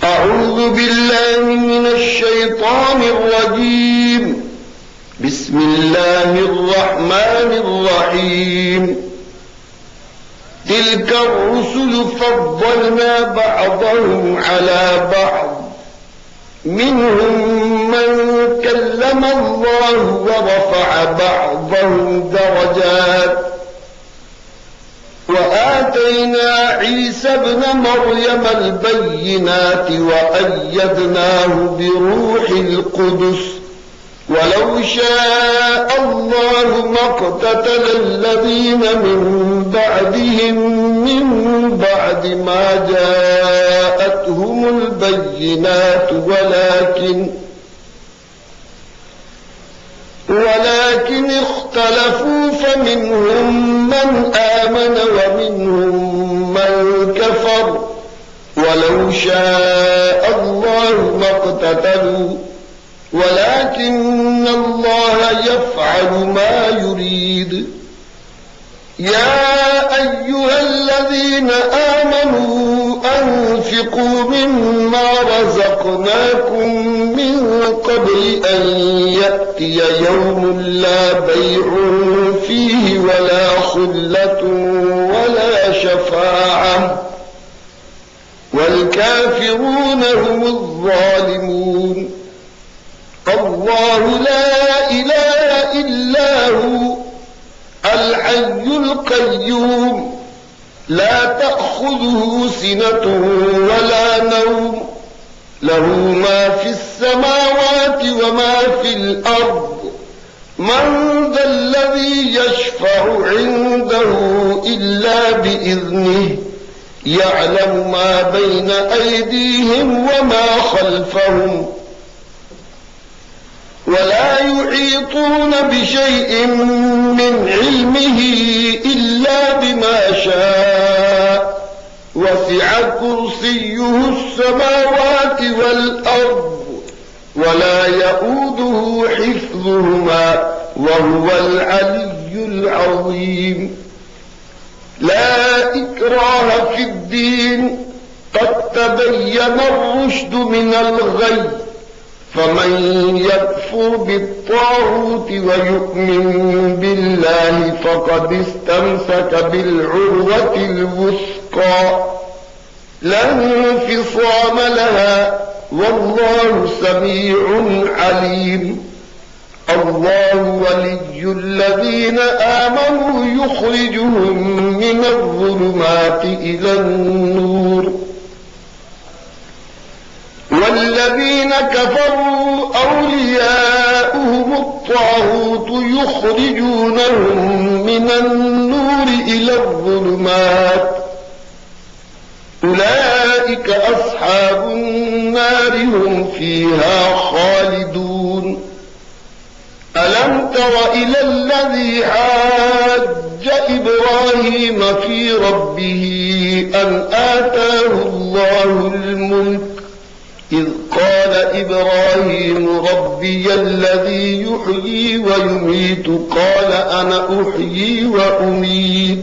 أعوذ بالله من الشيطان الرجيم. بسم الله الرحمن الرحيم. تلك الرسل فضلنا بعضهم على بعض، منهم من كلم الله ورفع بعضهم درجات، وآتينا عيسى ابن مريم البينات وأيدناه بروح القدس، ولو شاء الله ما اقتتل الذين من بعدهم من بعد ما جاءتهم البينات ولكن اختلفوا، فمنهم من آمن ومنهم من كفر، ولو شاء الله ما اقتتلوا ولكن الله يفعل ما يريد. يا أيها الذين آمنوا أنفقوا مما رزقناكم من قبل أن يأتي يوم لا بيع فيه ولا خلة ولا شفاعة، والكافرون هم الظالمون. الله لا إله إلا هو الحي القيوم، لا تأخذه سنة ولا نوم، له ما في السماوات وما في الأرض. من ذا الذي يشفع عنده إلا بإذنه، يعلم ما بين أيديهم وما خلفهم، ولا يحيطون بشيء من علمه إلا بما شاء، وسع كرسيه السماوات والأرض ولا يؤوده حفظهما وهو العلي العظيم. لا إكراه في الدين، قد تبين الرشد من الغي، فمن يكفر بالطاغوت ويؤمن بالله فقد استمسك بالعروة الوثقى، لا انفصام لها، والله سميع عليم. الله ولي الذين آمنوا يخرجهم من الظلمات إلى النور، والذين كفروا أولياؤهم الطاغوت يخرجونهم من النور إلى الظلمات، أولئك أصحاب النار هم فيها خالدون. ألم تر إلى الذي حاج إبراهيم في ربه أن آتاه الله الملك، إذ قال إبراهيم ربي الذي يحيي ويميت، قال أنا أحيي وأميت.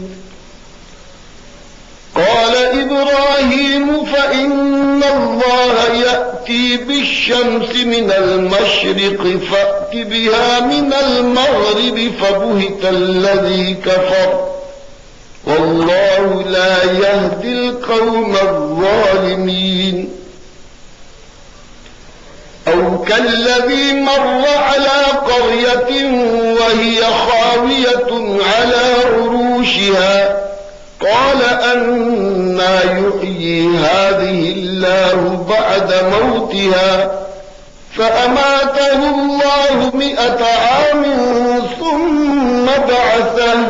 قال إبراهيم فإن الله يأتي بالشمس من المشرق فأت بها من المغرب، فبهت الذي كفر، والله لا يهدي القوم الظالمين. أو كالذي مر على قرية وهي خاوية على عروشها، قال أنى يحيي هذه الله بعد موتها، فأماته الله 100 عام ثم بعثه،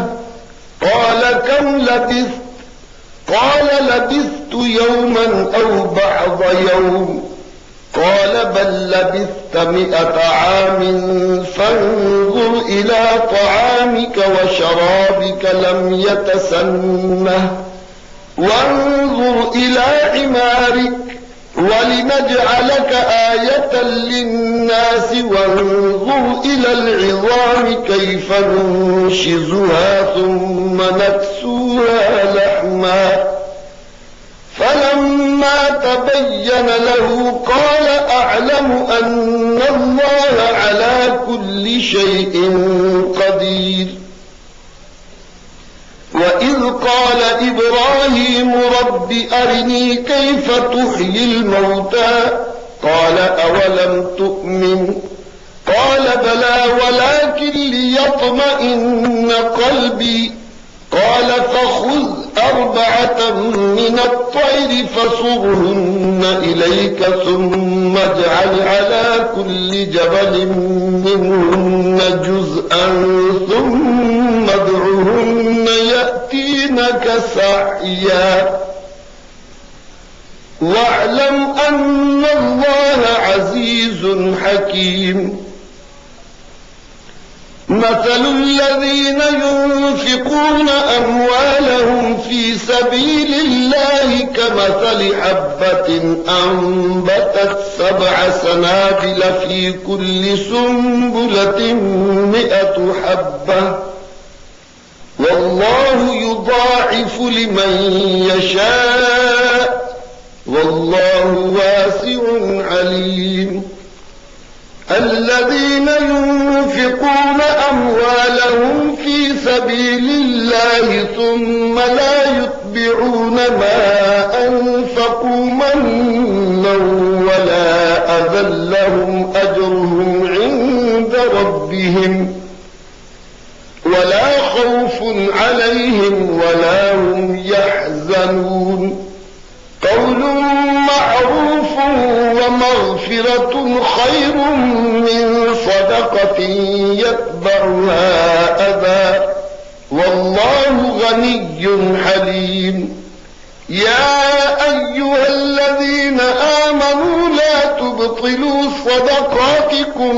قال كم لبثت؟ قال لبثت يوما أو بعض يوم، قال بل لبثت 100 عام فانظر إلى طعامك وشرابك لم يتسنه، وانظر إلى حمارك ولنجعلك آية للناس، وانظر إلى العظام كيف ننشزها ثم نكسوها لحما، فلما تبين له قال أعلم أن الله على كل شيء قدير. وإذ قال إبراهيم رب أرني كيف تحيي الموتى قال أولم تؤمن قال بلى ولكن ليطمئن قلبي قال فخذ 4 من الطير فصرهن إليك ثم اجعل على كل جبل منهن جزءا ثم ادعهن يأتينك سعيا واعلم أن الله عزيز حكيم. مثل الذين ينفقون أموالهم في سبيل الله كمثل حبة أنبتت 7 سنابل في كل سنبلة 100 حبة والله يضاعف لمن يشاء والله واسع عليم. الذين ينفقون أموالهم في سبيل الله ثم لا يتبعون ما أنفقوا منا ولا أذى لهم أجرهم عند ربهم ولا خوف عليهم ولا هم يحزنون. قول معروف ومغفرة خير من صدقة يتبعها أذى والله غني حليم. يا أيها الذين آمنوا لا تبطلوا صدقاتكم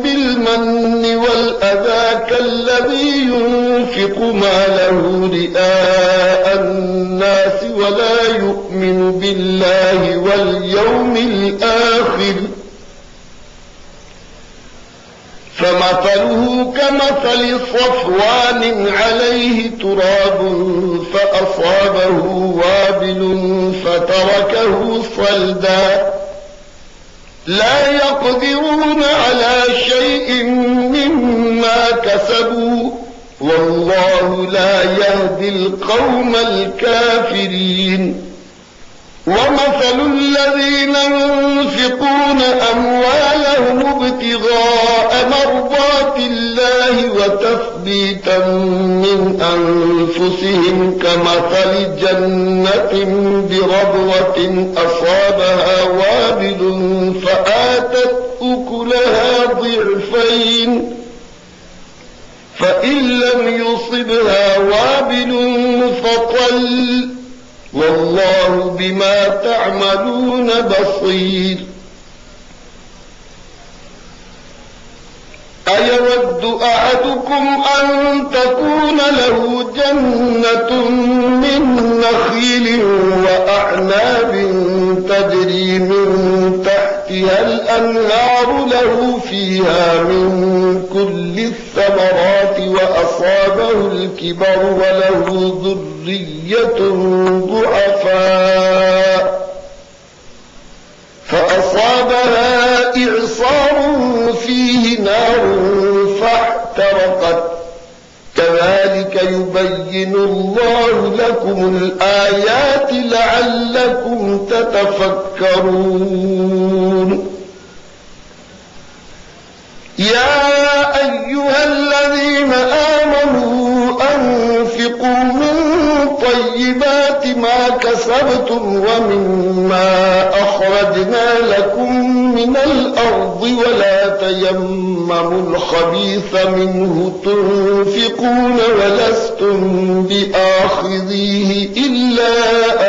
بالمن والأذى كالذي ينفق ماله رئاء الناس ولا يؤمن بالله واليوم الآخر فمثله كمثل صفوان عليه تراب فأصابه وابل فتركه صلدا لا يقدرون على شيء مما كسبوا والله لا يهدي القوم الكافرين. ومثل الذين ينفقون أموالهم ابتغاء مرضات الله وتثبيتا من أنفسهم كمثل جنة بربوة أصابها وابل فآتت أكلها ضعفين فإن لم يصبها وابل فطل والله بما تعملون بصير. أيود أحدكم أن تكون له جنة من نخيل وأعناب تجري من تحتها الأنهار له فيها من كل الثمرات وأصابه الكبر وله ذرية ضعفاء فأصابها إعصار فيه نار فاحترقت كذلك يبين الله لكم الآيات لعلكم تتفكرون. يا أيها الذين آمنوا أنفقوا من طيبات ما كسبتم ومما أخرجنا لكم من الأرض ولا تيمموا الخبيث منه تنفقون ولستم بآخذيه إلا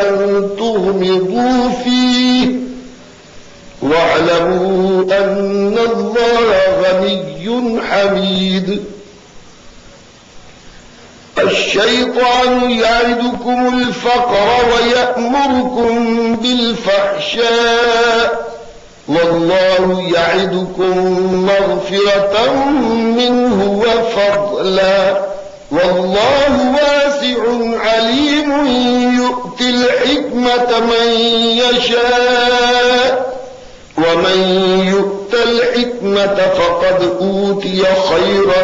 أن تغمضوا فيه واعلموا أن الله غني حميد. الشيطان يعدكم الفقر ويأمركم بالفحشاء والله يعدكم مغفرة منه وفضلا والله واسع عليم يؤتي يؤتِ الحكمة من يشاء ومن يؤت الحكمة فقد أوتي خيرا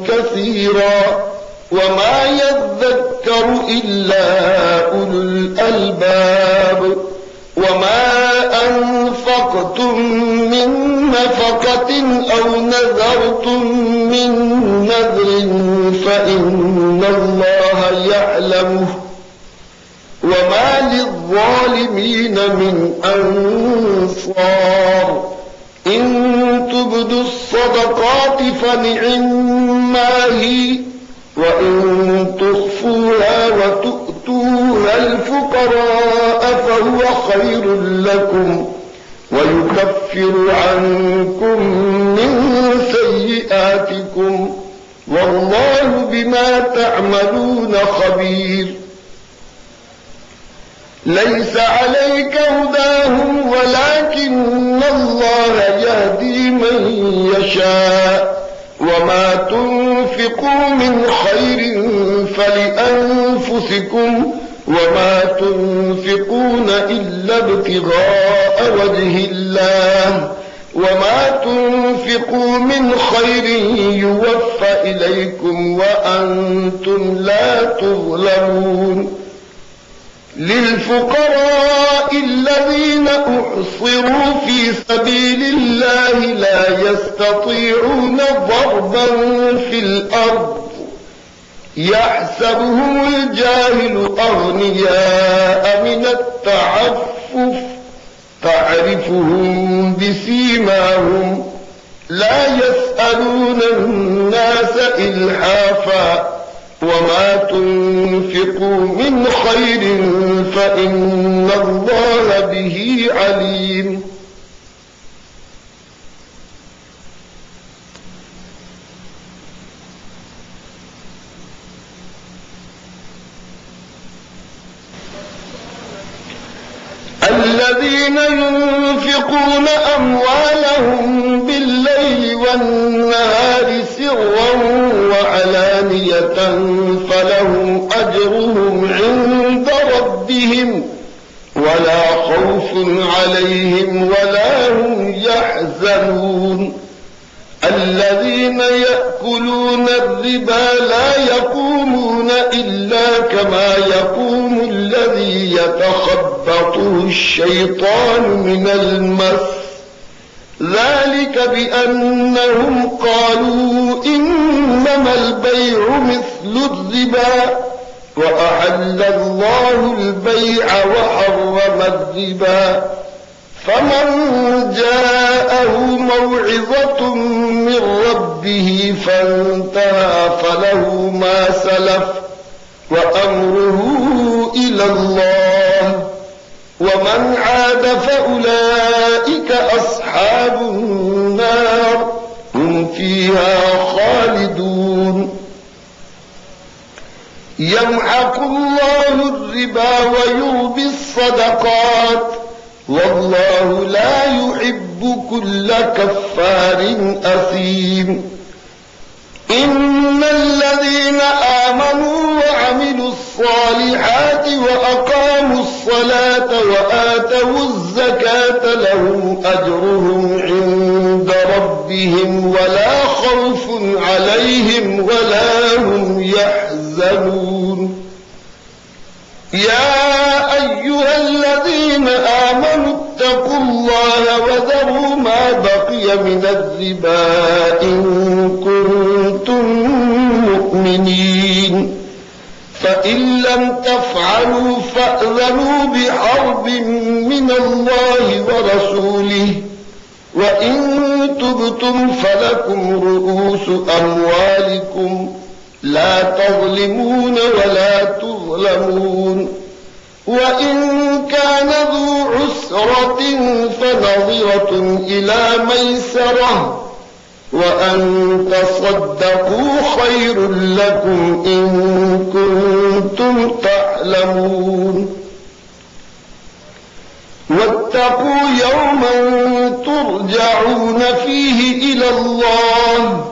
كثيرا وما يذكر إلا أولو الألباب وما أنفقتم من نفقة أو نذرتم من نذر فإن الله يعلمه وما للظالمين من أنصار إن تبدوا الصدقات فنعما هي وإن تخفوها وتؤتوها الفقراء فهو خير لكم ويكفر عنكم من سيئاتكم والله بما تعملون خبير ليس عليك هداهم ولكن الله يهدي من يشاء وما تنفقوا من خير فلأنفسكم وما تنفقون إلا ابتغاء وجه الله وما تنفقوا من خير يوفى إليكم وأنتم لا تظلمون للفقراء الذين أحصروا في سبيل الله لا يستطيعون ضربا في الأرض يحسبهم الجاهل أغنياء من التعفف تعرفهم بسيماهم لا يسألون الناس إلحافا وما تنفقوا من خير فإن الله به عليم الذين ينفقون أموالهم بالليل والنهار سرا وعلانية فلهم أجرهم عند ربهم ولا خوف عليهم ولا هم يحزنون الذين يأكلون الربا لا يقومون إلا كما يقوم الذي يتخبطه الشيطان من المس ذلك بأنهم قالوا إنما البيع مثل الربا وأحل الله البيع وحرم الربا فمن جاءه موعظة من ربه فانتهى فله ما سلف وأمره إلى الله ومن عاد فأولئك أصحاب النار هم فيها خالدون يمحق الله الربا ويربي الصدقات والله لا يحب كل كفار أثيم إن الذين آمنوا وعملوا الصالحات وأقاموا الصلاة وآتوا الزكاة لهم أجرهم عند ربهم ولا خوف عليهم ولا هم يحزنون يا أيها الذين آمنوا اتقوا الله وذروا ما بقي من الربا إن كنتم مؤمنين فإن لم تفعلوا فأذنوا بحرب من الله ورسوله وإن تبتم فلكم رؤوس أموالكم لا تظلمون ولا تظلمون وإن كان ذو عسرة فنظرة إلى ميسرة وأن تصدقوا خير لكم إن كنتم تعلمون واتقوا يوما ترجعون فيه إلى الله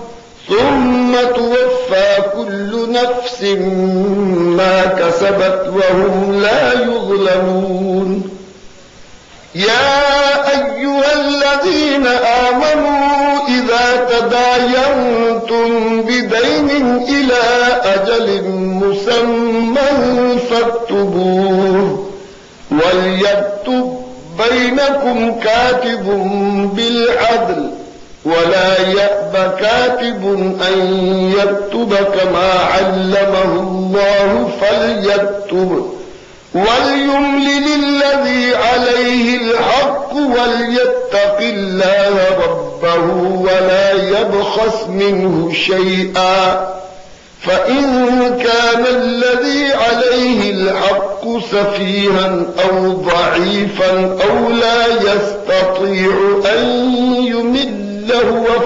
ثم توفى كل نفس ما كسبت وهم لا يظلمون يا أيها الذين آمنوا إذا تداينتم بدين إلى أجل مسمى فاكتبوه وليكتب بينكم كاتب بالعدل ولا يأب كاتب أن يكتب كما علمه الله فليكتب وليملل الذي عليه الحق وليتق الله ربه ولا يبخس منه شيئا فإن كان الذي عليه الحق سفيها أو ضعيفا أو لا يستطيع أن يمل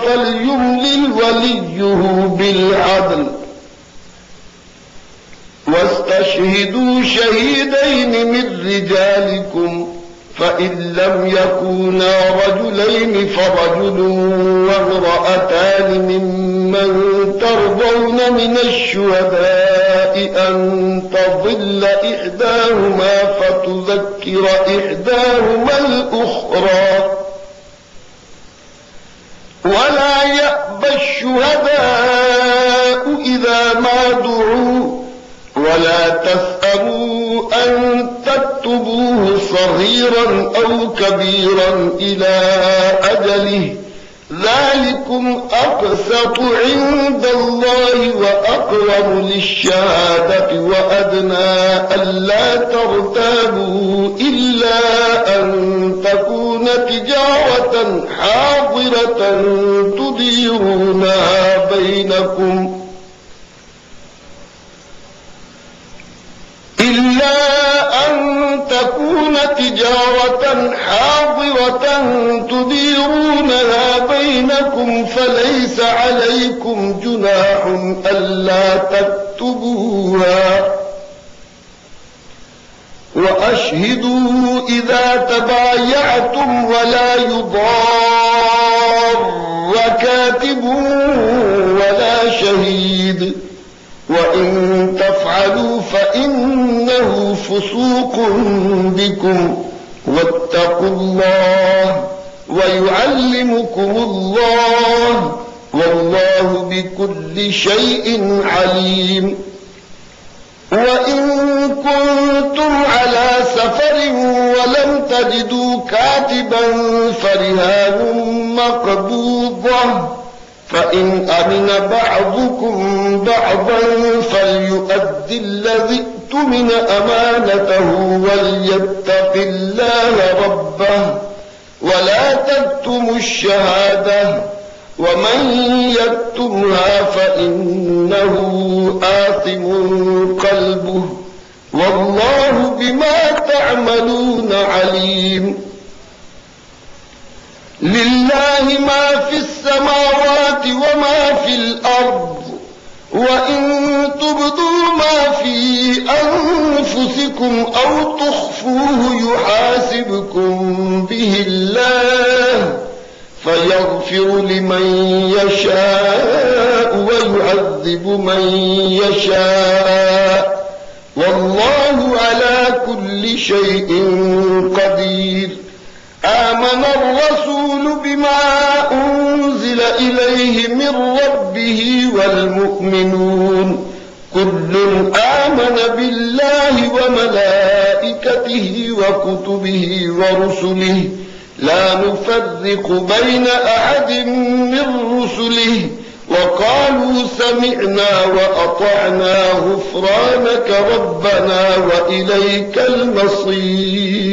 فليملل وليه بالعدل واستشهدوا شهيدين من رجالكم فإن لم يكونا رجلين فرجل وامرأتان ممن ترضون من الشهداء أن تضل إحداهما فتذكر إحداهما الأخرى ولا يأبى الشهداء إذا ما دعوا ولا تسأموا أن تكتبوه صغيرا أو كبيرا إلى أجله ذلكم أقسط عند الله وأقرب للشهادة وأدنى ألا ترتابوا إلا أن تكون تجارة حاضرة تديرونها بينكم فليس عليكم جناح ألا تكتبوها وأشهدوا إذا تبايعتم ولا يضار كاتب ولا شهيد وإن تفعلوا فإنه فسوق بكم واتقوا الله ويعلمكم الله والله بكل شيء عليم وإن كنتم على سفر ولم تجدوا كاتبا فرهان مقبوضة فإن أمن بعضكم بعضا فليؤدي الذي اؤتمن أمانته وليتق الله ربه ولا تكتموا الشهادة ومن يكتمها فإنه آثم قلبه والله بما تعملون عليم لله ما في السماوات وما في الأرض وإن تبدوا ما في أنفسكم أو تخفوه يحاسبكم به الله فيغفر لمن يشاء ويعذب من يشاء والله على كل شيء قدير آمن الرسول بما أنزل إليه من ربه والمؤمنون كل آمن بالله وملائكته وكتبه ورسله لا نفرق بين أحد من رسله وقالوا سمعنا وأطعنا غفرانك ربنا وإليك المصير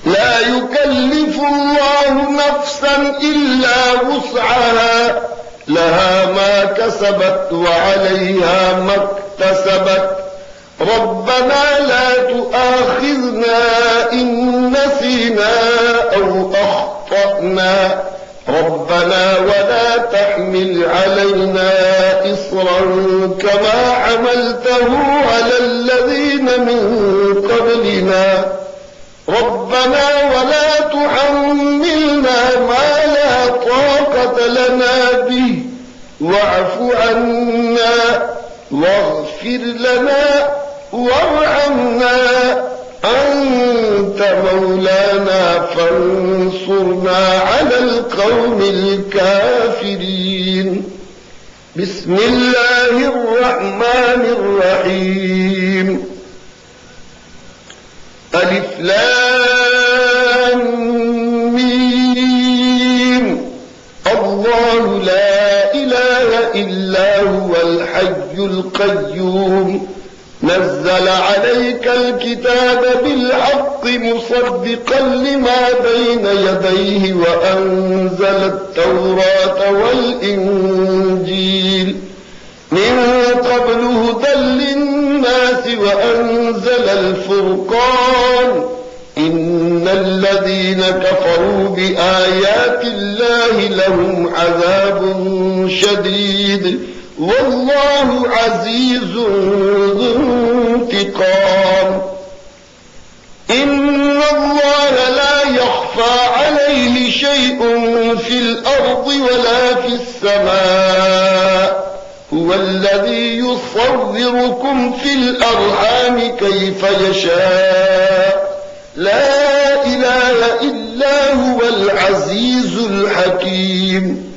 لا يكلف الله نفسا إلا وسعها لها ما كسبت وعليها ما اكتسبت ربنا لا تؤاخذنا إن نسينا أو أخطأنا ربنا ولا تحمل علينا إصرا كما حملته على الذين من قبلنا ربنا ولا تحملنا ما لا طاقة لنا به فاغفر لنا وارحمنا أنت مولانا فانصرنا على القوم الكافرين. بسم الله الرحمن الرحيم. ألف لام ميم. الله لا إله إلا هو الحي القيوم نزل عليك الكتاب بالحق مصدقا لما بين يديه وأنزل التوراة والإنجيل من قبل هدى للناس وأنزل الفرقان إن الذين كفروا بآيات الله لهم عذاب شديد والله عزيز ذو انتقام. إن الله لا يخفى عليه شيء في الأرض ولا في السماء هو الذي يصوركم في الأرحام كيف يشاء لا إله إلا هو العزيز الحكيم.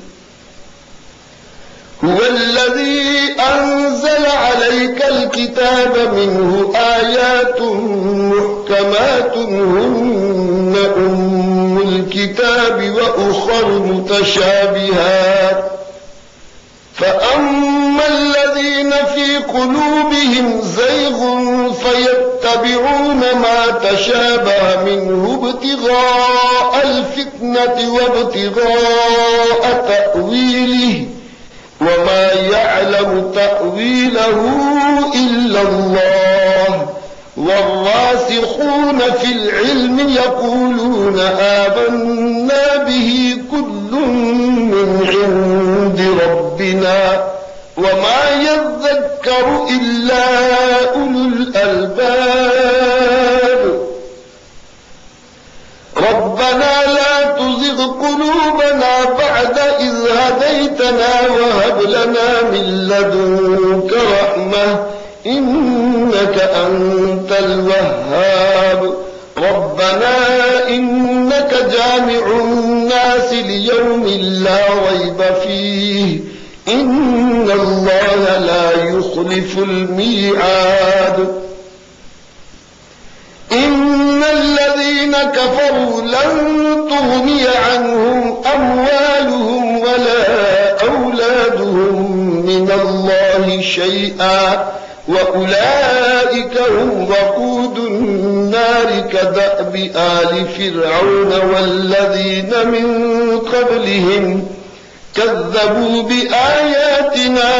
هو الذي أنزل عليك الكتاب منه آيات محكمات هن أم الكتاب وأخر متشابهات فأما الذين في قلوبهم زيغ فيتبعون ما تشابه منه ابتغاء الفتنة وابتغاء تأويله وما يعلم تأويله إلا الله والراسخون في العلم يقولون آمنا به كل من عند ربنا وما يذكر إلا أولو الألباب. ربنا لا تزغ قلوبنا بعد إذ هديتنا وهب لنا من لدنك رحمة إنك أنت الوهاب. ربنا إنك جامع الناس ليوم لا ريب فيه إن الله لا يخلف الميعاد. إن الذين كفروا لن تغني عنهم أموالهم ولا أولادهم من الله شيئا وأولئك هم وقود النار كدأب آل فرعون والذين من قبلهم كذبوا بآياتنا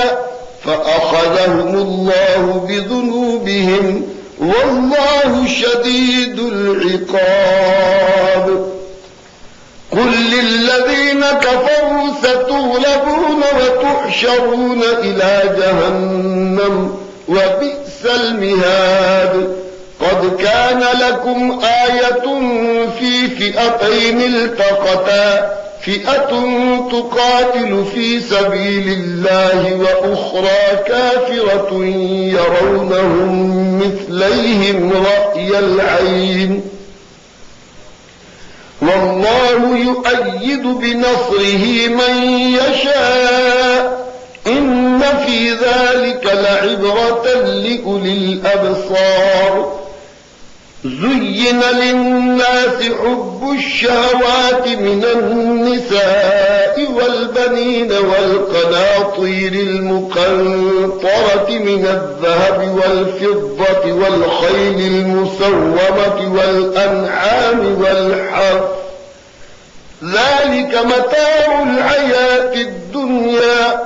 فأخذهم الله بذنوبهم والله شديد العقاب. قل للذين كفروا ستغلبون وتحشرون إلى جهنم وبئس المهاد. قد كان لكم آية في فئتين التقتا فئة تقاتل في سبيل الله وأخرى كافرة يرونهم مثليهم رأي العين والله يؤيد بنصره من يشاء إن في ذلك لعبرة لأولي الأبصار. زين للناس حب الشهوات من النساء والبنين والقناطير المقنطرة من الذهب والفضة والخيل المسومة والأنعام والحرث ذلك متاع الحياة الدنيا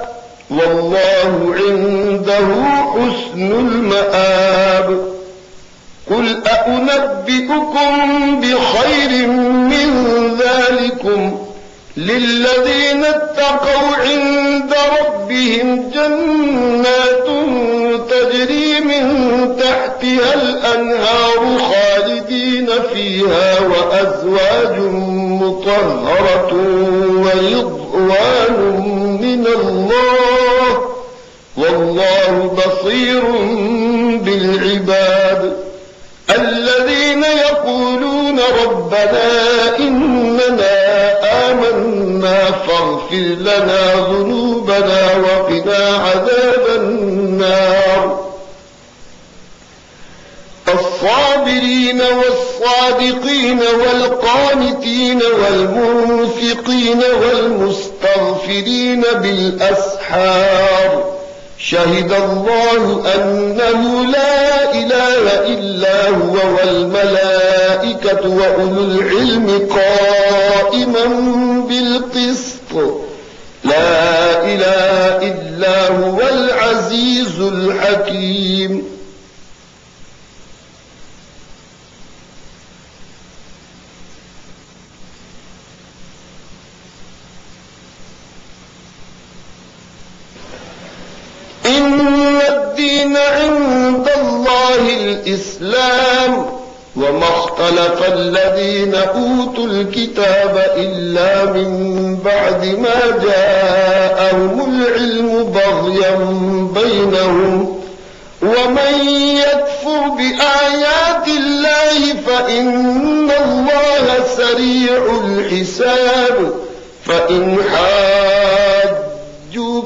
والله عنده حسن المآب. قل أنبئكم بخير من ذلكم للذين اتقوا عند ربهم جنات تجري من تحتها الأنهار خالدين فيها وأزواج مطهرة ورضوان من الله والله بصير بالعباد الذين يقولون ربنا إننا آمنا فاغفر لنا ذنوبنا وقنا عذاب النار الصابرين والصادقين والقانتين والمنفقين والمستغفرين بالأسحار شهد الله أنه لا إله إلا هو والملائكة وأولو العلم قائما بالقسط لا إله إلا هو العزيز الحكيم إن الدين عند الله الإسلام وما اختلف الذين أوتوا الكتاب إلا من بعد ما جاءهم العلم بغيا بينهم ومن يكفر بآيات الله فإن الله سريع الحساب فإن حاجوك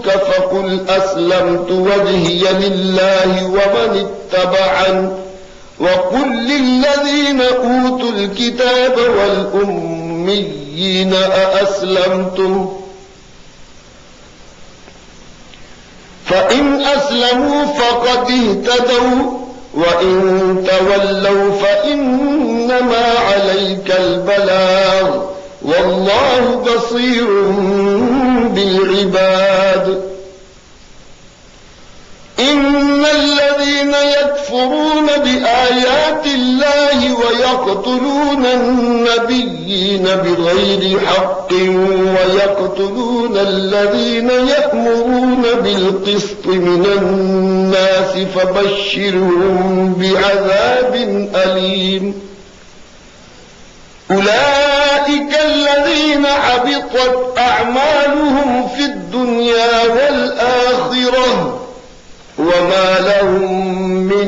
فقل أسلمت وجهي لله ومن اتبعني وقل للذين أوتوا الكتاب والأميين أأسلمتم فإن أسلموا فقد اهتدوا وإن تولوا فإنما عليك البلاغ والله بصير بالعباد إن الذين يكفرون بآيات الله ويقتلون النبيين بغير حق ويقتلون الذين يأمرون بالقسط من الناس فبشرهم بعذاب أليم أولئك الذين حبطت أعمالهم في الدنيا والآخرة وما لهم من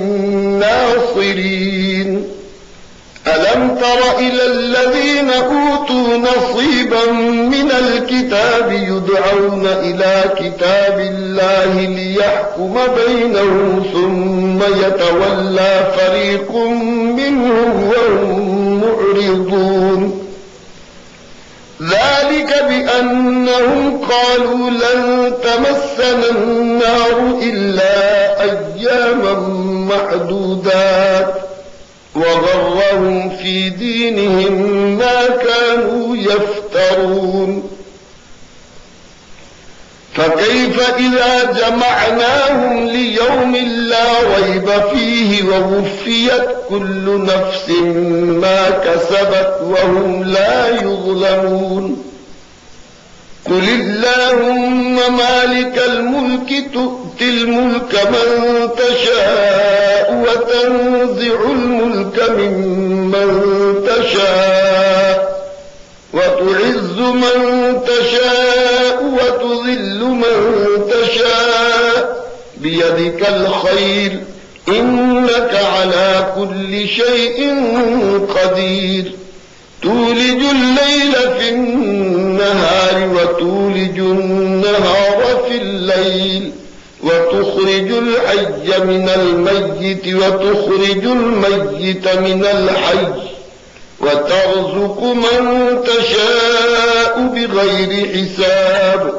ناصرين ألم تر إلى الذين أوتوا نصيبا من الكتاب يدعون إلى كتاب الله ليحكم بينهم ثم يتولى فريق منهم وهم معرضون ذلك بأنهم قالوا لن تمسنا النار إلا أياما معدودات وغرهم في دينهم ما كانوا يفترون فكيف إذا جمعناهم ليوم لا ريب فيه ووفيت كل نفس ما كسبت وهم لا يظلمون قل اللهم مالك الملك تؤتي الملك من تشاء وتنزع الملك ممن تشاء وتعز من تشاء وتذل من تشاء بيدك الخير إنك على كل شيء قدير تولج الليل في النهار وتولج النهار في الليل وتخرج الحي من الميت وتخرج الميت من الحي وترزق من تشاء بغير حساب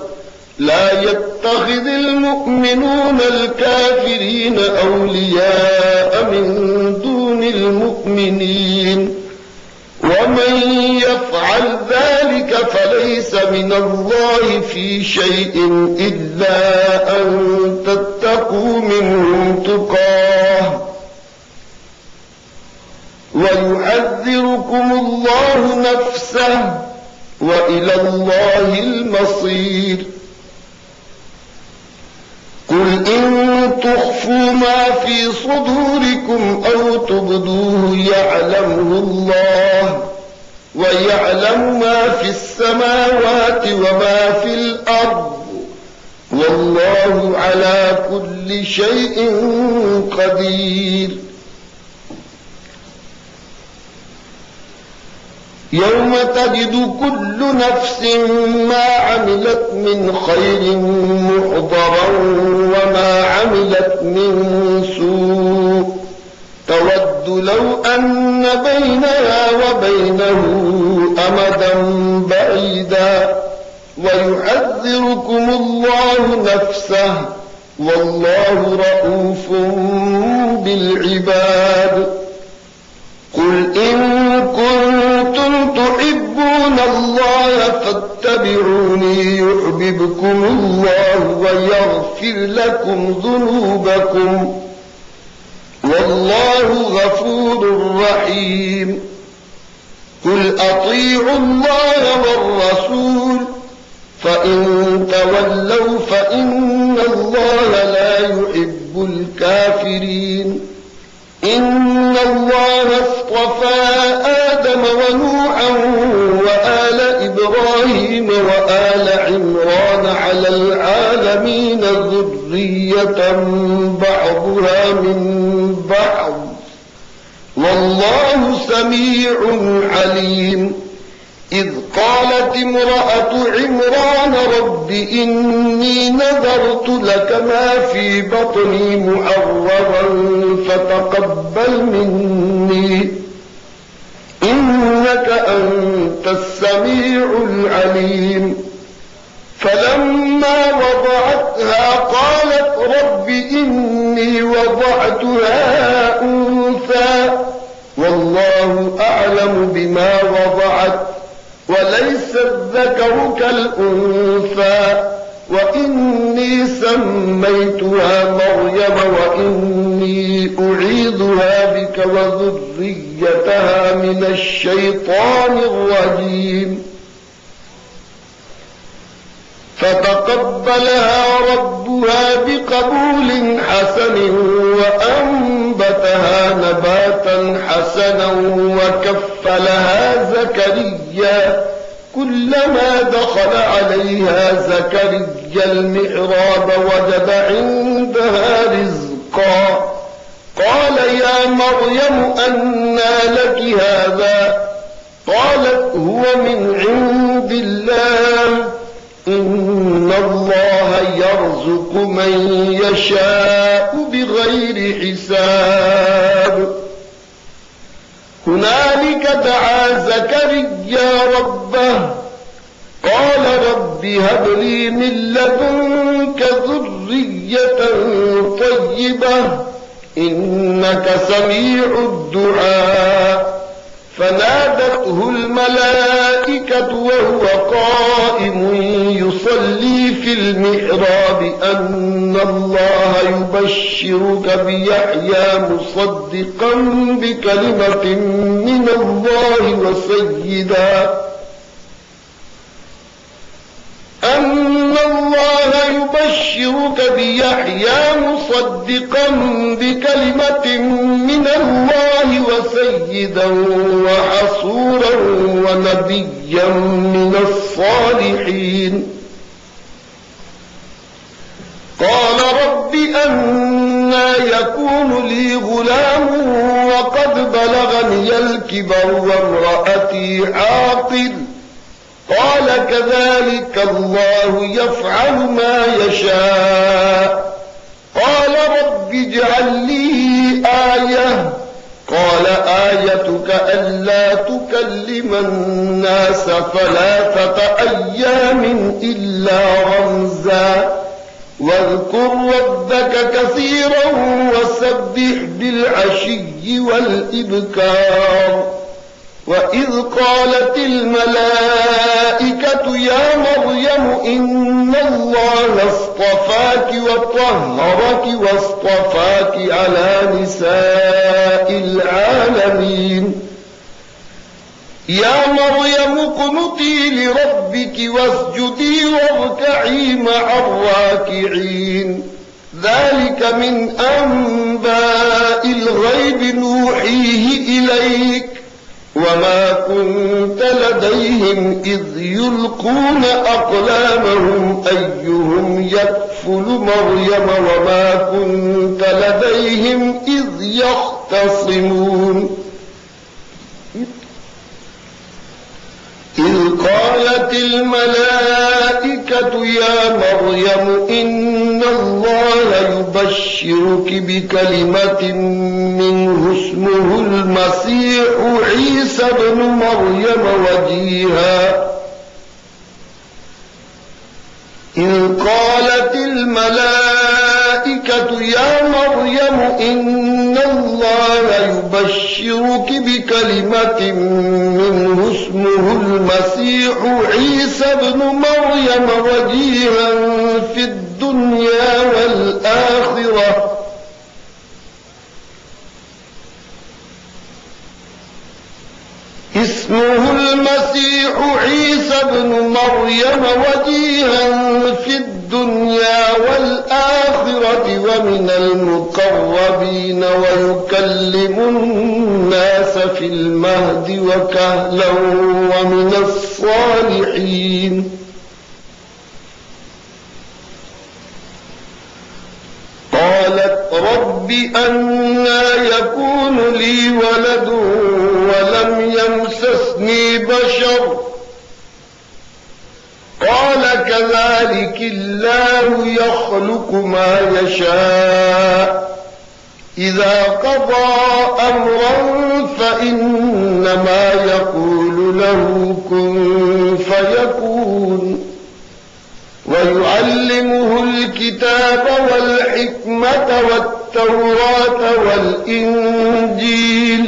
لا يتخذ المؤمنون الكافرين أولياء من دون المؤمنين ومن يفعل ذلك فليس من الله في شيء إلا أن تتقوا منهم تقاه ويحذركم الله نفسه وإلى الله المصير قل إن تخفوا ما في صدوركم أو تبدوه يعلمه الله ويعلم ما في السماوات وما في الأرض والله على كل شيء قدير. يوم تجد كل نفس ما عملت من خير محضرا وما عملت من سوء تود لو أن بينها وبينه أمدا بعيدا ويحذركم الله نفسه والله رؤوف بالعباد. قل إن كنتم تحبون الله فاتبعوني يحببكم الله ويغفر لكم ذنوبكم والله غفور رحيم. قل أطيعوا الله والرسول فإن تولوا فإن الله لا يحب الكافرين. إن الله اصطفى آدم ونوحا وآل إبراهيم وآل عمران على العالمين ذرية بعضها من بعض والله سميع عليم. إذ قالت امرأة عمران رب إني نذرت لك ما في بطني محررا فتقبل مني إنك أنت السميع العليم. فلما وضعتها قالت رب إني وضعتها أنثى والله أعلم بما وضعت وليس الذكر كالأنثى وإني سميتها مريم وإني أعيذها بك وذريتها من الشيطان الرجيم. فتقبلها ربها بقبول حسن وأنبتها نباتا حسنا وكفلها زكريا كلما دخل عليها زكريا المحراب وجد عندها رزقا قال يا مريم أنى لك هذا قالت هو من عند الله إن الله يرزق من يشاء بغير حساب. هنالك دعا زكريا ربه قال رب هب لي من لدنك ذرية طيبة إنك سميع الدعاء. فنادته الملائكة وهو قائم يصلي في المحراب أن الله يبشرك بيحيى مصدقا بكلمة من الله وسيدا وحصورا ونبيا من الصالحين. قال رب أنى يكون لي غلام وقد بلغني الكبر وامرأتي عاقر قال كذلك الله يفعل ما يشاء. قال رب اجعل لي آية قال آيتك ألا تكلم الناس 3 أيام إلا رمزا واذكر ربك كثيرا وسبح بالعشي والإبكار. وإذ قالت الملائكة يا مريم إن الله اصطفاك وطهرك واصطفاك على نساء العالمين. يا مريم اقنتي لربك واسجدي واركعي مع الراكعين. ذلك من أنباء الغيب نوحيه إليك وما كنت لديهم إذ يلقون أقلامهم أيهم يكفل مريم وما كنت لديهم إذ يختصمون إذ قالت الملائكة يا مريم إن الله يبشرك بكلمة منه اسمه المسيح عيسى ابن مريم وجيها إذ قالت الملائكة يا مريم إن الله يبشرك بكلمة منه اسمه المسيح عيسى ابن مريم وجيها في الدنيا والآخرة اسمه المسيح عيسى ابن مريم وجيها في الدنيا والآخرة ومن المقربين ويكلم الناس في المهد وكهلا ومن الصالحين قالت رب أنى يكون لي ولد ولم يمسسني بشر قال كذلك الله يخلق ما يشاء إذا قضى أمرا فإنما يقول له كن فيكون ويعلمه الكتاب والحكمة والتوراة والإنجيل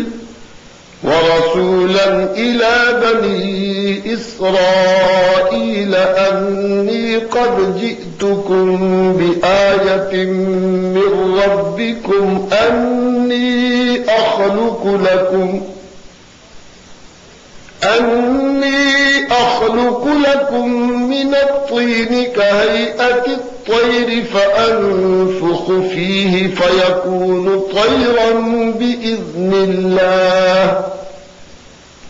ورسولا إلى بني إسرائيل أني قد جئتكم بآية من ربكم أني أخلق لكم من الطين كهيئة الطير فأنفخ فيه فيكون طيرا بإذن الله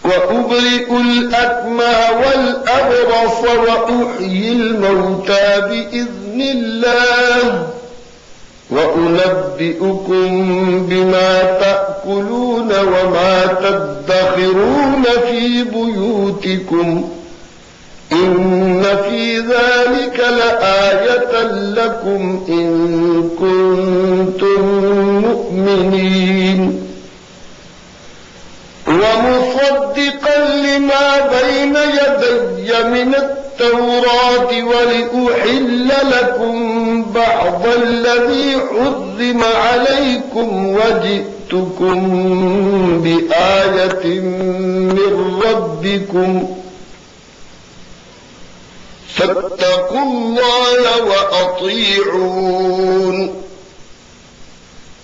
وأبرئ الأكمى والأبرص وأحيي الموتى بإذن الله وأنبئكم بما تأكلون وما تدخرون في بيوتكم إن في ذلك لآية لكم إن كنتم مؤمنين ومصدقا لما بين يدي من التوراة ولأحل لكم بعض الذي حرم عليكم وجئتكم بآية من ربكم فاتقوا الله وأطيعون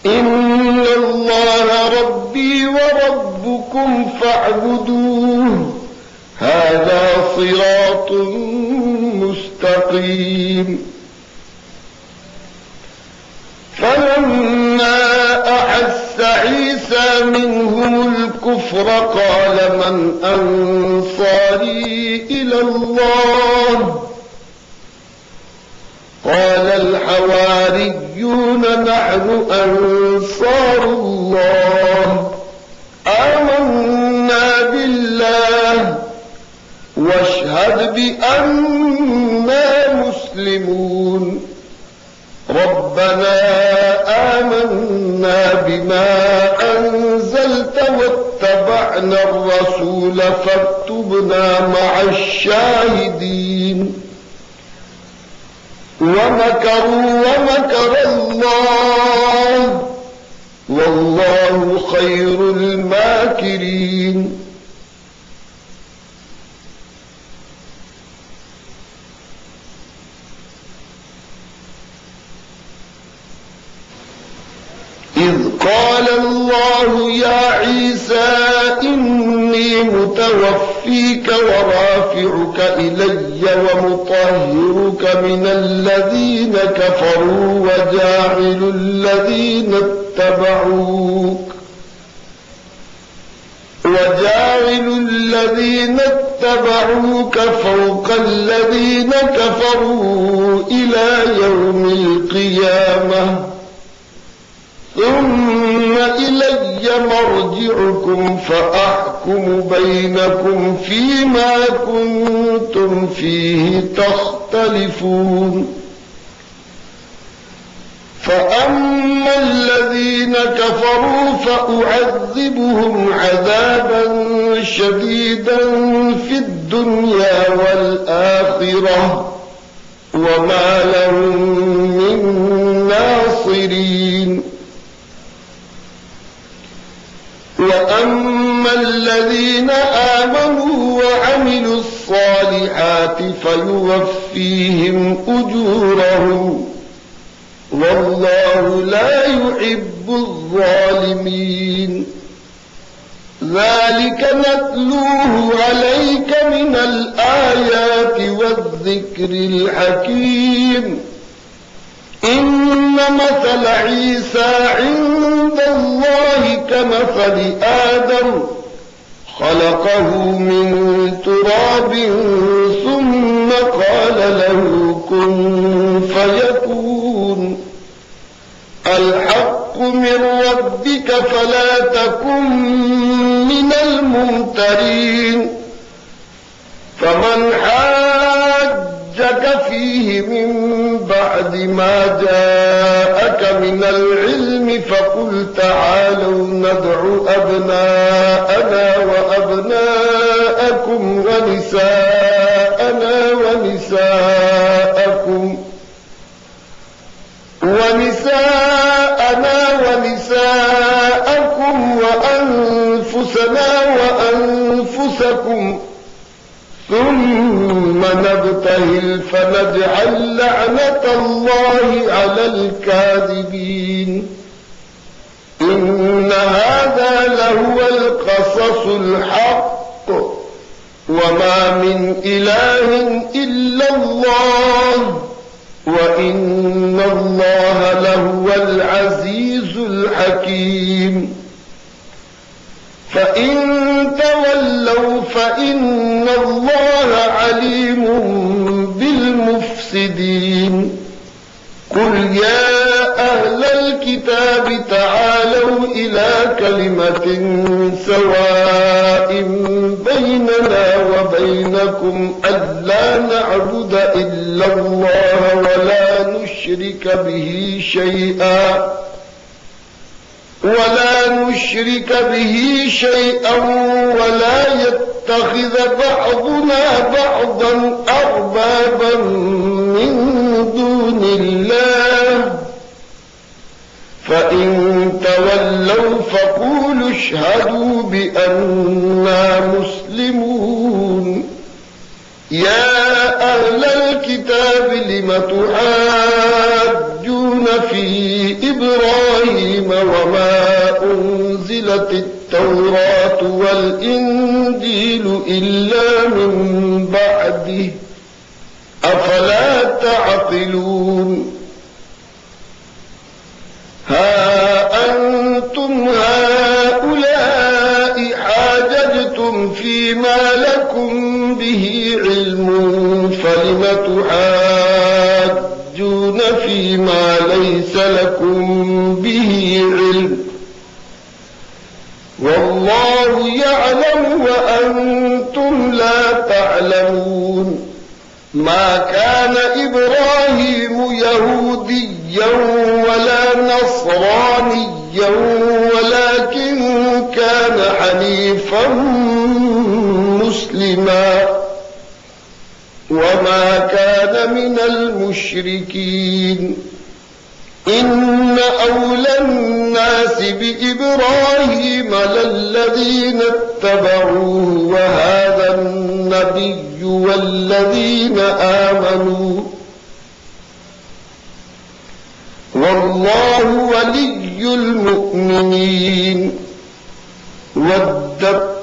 إن الله ربي وربكم فاعبدوه هذا صراط مستقيم فلما أحس عيسى منهم الكفر قال من أنصاري إلى الله قال الحواريون نحن أنصار الله آمنا بالله واشهد بأننا مسلمون ربنا آمنا بما أنزلت واتبعنا الرسول فاكتبنا مع الشاهدين ومكروا ومكر الله والله خير الماكرين إذ قال الله يا عيسى إني متوفيك ورافعك إلي ومطهرك من الذين كفروا وجاعل الذين اتبعوك وجاعل الذين اتبعوك فوق الذين كفروا إلى يوم القيامة ثم إلي مرجعكم فأحكم بينكم فيما كنتم فيه تختلفون فأما الذين كفروا فأعذبهم عذابا شديدا في الدنيا والآخرة وما لهم من ناصرين وأما الذين آمنوا وعملوا الصالحات فيوفيهم أجورهم والله لا يحب الظالمين ذلك نتلوه عليك من الآيات والذكر الحكيم إن مثل عيسى عند الله كمثل آدم خلقه من تراب ثم قال له كن فيكون الحق من ربك فلا تكن من الممترين فمن حاجك فيه من بعد ما جاءك من العلم فقل تعالوا ندع أبناءنا وأبناءكم ونساءنا ونساءكم وأنفسنا وأنفسكم ثم نبتهل فنجعل لعنة الله على الكاذبين إن هذا لهو القصص الحق وما من إله إلا الله وإن الله لهو العزيز الحكيم فإن تولوا فإن الله عليم بالمفسدين قل يا أهل الكتاب تعالوا إلى كلمة سواء بيننا وبينكم ألا نعبد إلا الله ولا نشرك به شيئا ولا يتخذ بعضنا بعضا أربابا من دون الله فإن تولوا فقولوا اشهدوا بأننا مسلمون يا أهل الكتاب لم تحاجون في إبراهيم وما أنزلت التوراة والإنجيل إلا من بعده أفلا تعقلون ها أنتم هؤلاء حاججتم فيما لكم به علم فلم تحاجون فيما ليس لكم به علم والله يعلم وأنتم لا تعلمون ما كان إبراهيم يهوديا ولا نصرانيا ولكن كان حنيفا مسلما وما كان من المشركين إن أولى الناس بإبراهيم للذين اتبعوه وهذا النبي والذين آمنوا والله ولي المؤمنين ودت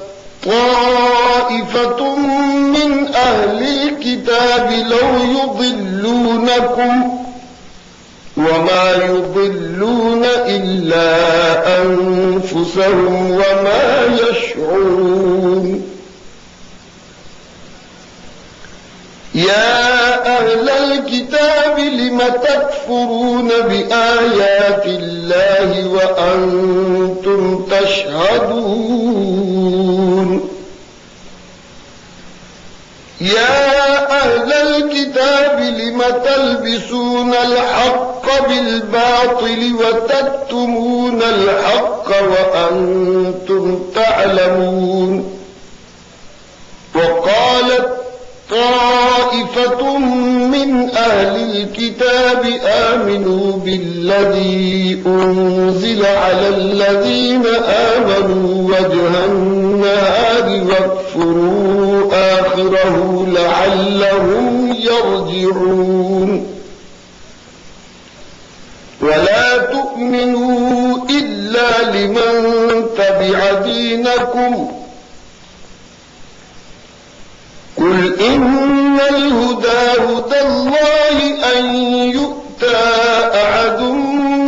طائفة من أهل الكتاب لو يضلونكم وما يضلون إلا أنفسهم وما يشعرون يا أهل الكتاب لم تكفرون بآيات الله وأنتم تشهدون يا أهل الكتاب لم تلبسون الحق بالباطل وتكتمون الحق وأنتم تعلمون وقالت طائفة من أهل الكتاب آمنوا بالذي أنزل على الذين آمنوا وجه النهار واكفروا آخره لعلهم يرجعون ولا تؤمنوا إلا لمن تبع دينكم قل إن الهدى هدى الله أن يؤتى أحد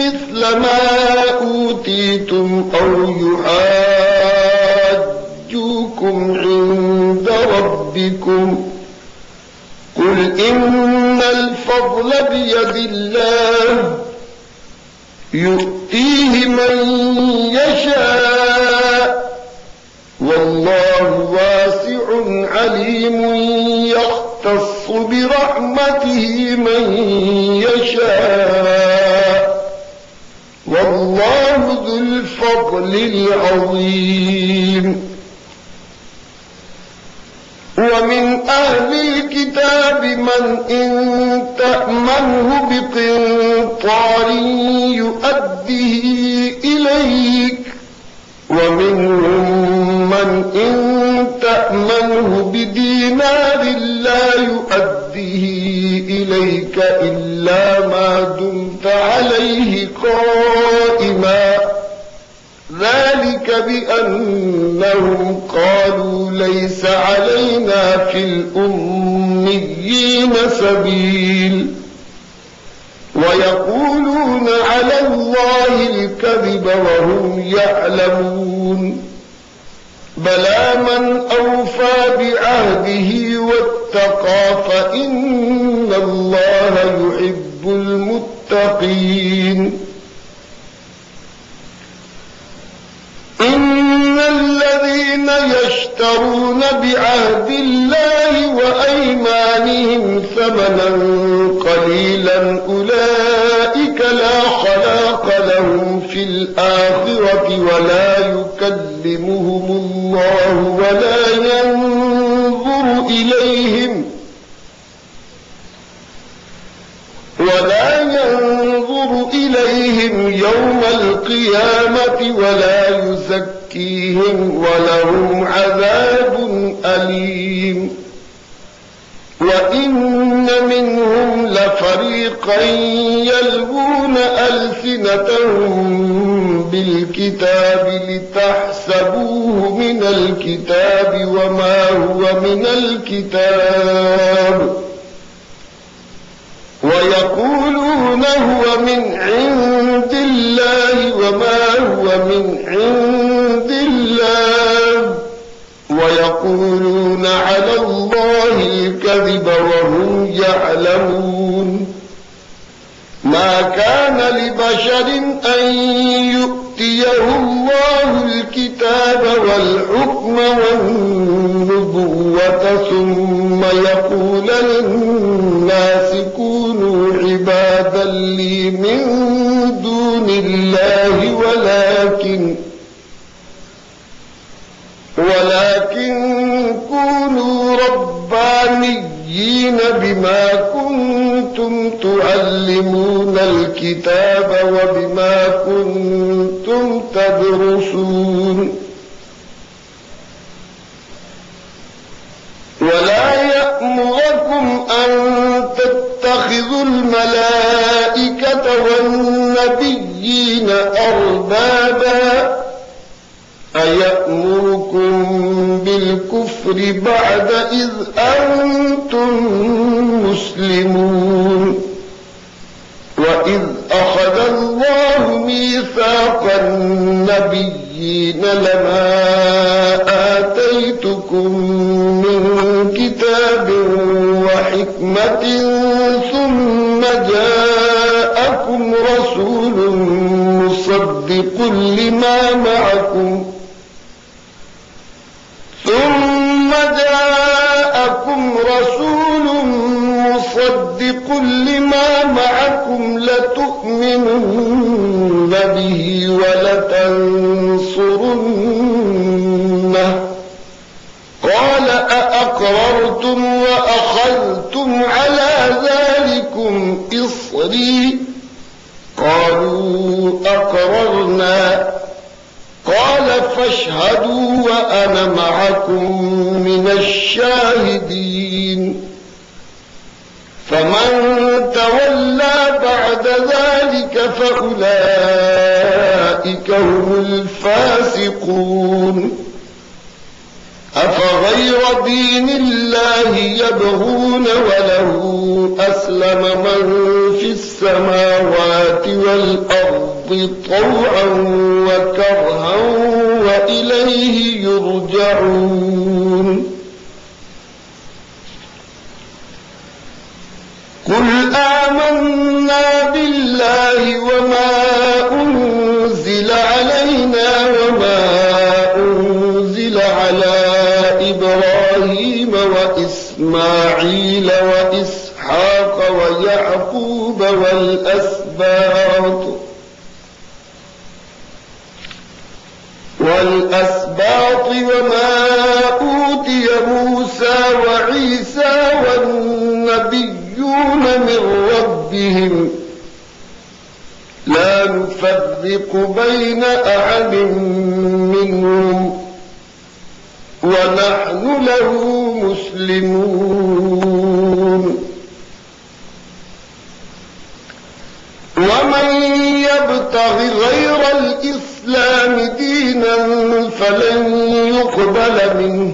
مثل ما أوتيتم أو يحاجوكم عند ربكم قل إن الفضل بيد الله يؤتيه من يشاء والله واسع عليم يختص برحمته من يشاء والله ذو الفضل العظيم ومن أهل الكتاب من إن تأمنه بقنطار يؤديه إليك ومنهم من إن تأمنه بدينار لا يؤديه إليك إلا ما دمت عليه قائما ذلك بأنهم قالوا ليس علينا في الأميين سبيل ويقولون على الله الكذب وهم يعلمون بلى من أوفى بعهده واتقى فإن الله يحب المتقين إن الذين يشترون بعهد الله وأيمانهم ثمنا قليلا أولئك لا خلاق لهم في الآخرة ولا يكلمهم الله ولا ينظر إليهم يوم القيامة ولا يزكيهم ولهم عذاب أليم وإن منهم لفريقا يلوون ألسنتهم بالكتاب لتحسبوه من الكتاب وما هو من الكتاب ويقولون هو من عند الله وما هو من عند الله ويقولون على الله الكذب وهم يعلمون ما كان لبشر أن يؤتيه الله الكتاب والحكم والنبوة ثم يقول للناس كونوا عبادا لي من دون الله ولكن كونوا ربانيين بما كنتم تعلمون الكتاب وبما كنتم تدرسون ولا يأمركم أن تتخذوا الملائكة والنبيين أربابا أيأمركم بالكفر بعد إذ أنتم مسلمون وإذ أخذ الله ميثاق النبيين لما آتيتكم من كتاب وحكمة معكم ثم جاءكم رسول مصدق لما معكم لتؤمنن به ولتنصرنه قال أأقررتم وأخذتم على ذلكم إصري قالوا أقررنا قال فاشهدوا وأنا معكم من الشاهدين فمن تولى بعد ذلك فأولئك هم الفاسقون أفغير دين الله يبغون وله أسلم من في السماوات والأرض طوعا وكرها وإليه يرجعون قل آمنا بالله وما أنزل علينا وما أنزل على إبراهيم وإسماعيل وإسحاق ويعقوب والأسباط وما أوتي موسى وعيسى والنبيون من ربهم لا نفرق بين أحد منهم ونحن له مسلمون ومن يبتغ غير الإسلام دينا فلن يقبل منه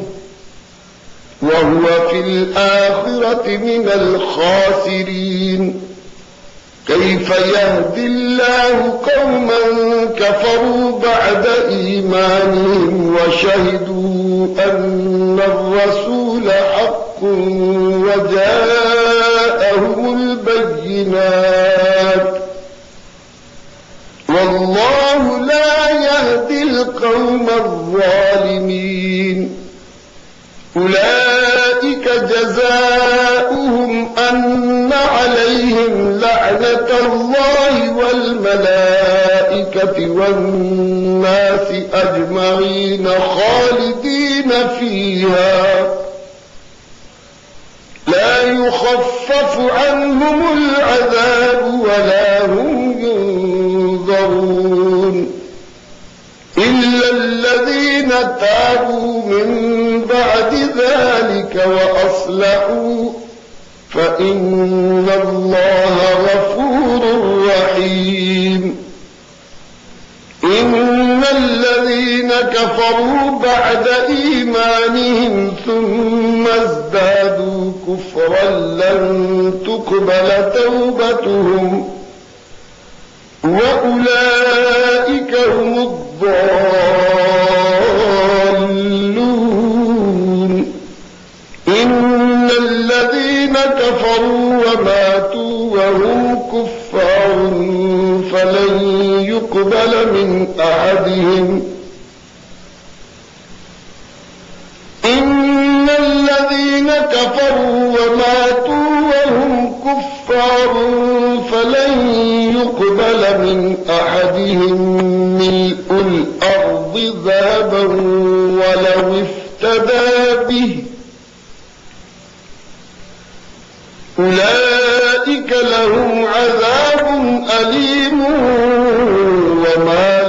وهو في الآخرة من الخاسرين كيف يهدي الله قوما كفروا بعد إيمانهم وشهدوا أن الرسول حق وجاءهم البينات والله لا يهدي القوم الظالمين أولئك جزاؤهم أن عليهم لعنة الله والملائكة والناس أجمعين خالدين فيها لا يخفف عنهم العذاب ولا هم ينظرون إلا الذين تابوا من بعد ذلك وأصلحوا فإن الله غفور رحيم إن الذين كفروا بعد إيمانهم ثم ازدادوا كفرا لن تقبل توبتهم وأولئك هم الضالون إن الذين كفروا وماتوا وهم كفار فلن يقبل من أحدهم إن الذين كفروا وماتوا وهم كفار فلن يقبل من أحدهم ملء الأرض ذهبا ولو افتدى به أولئك لهم عذاب أليم وما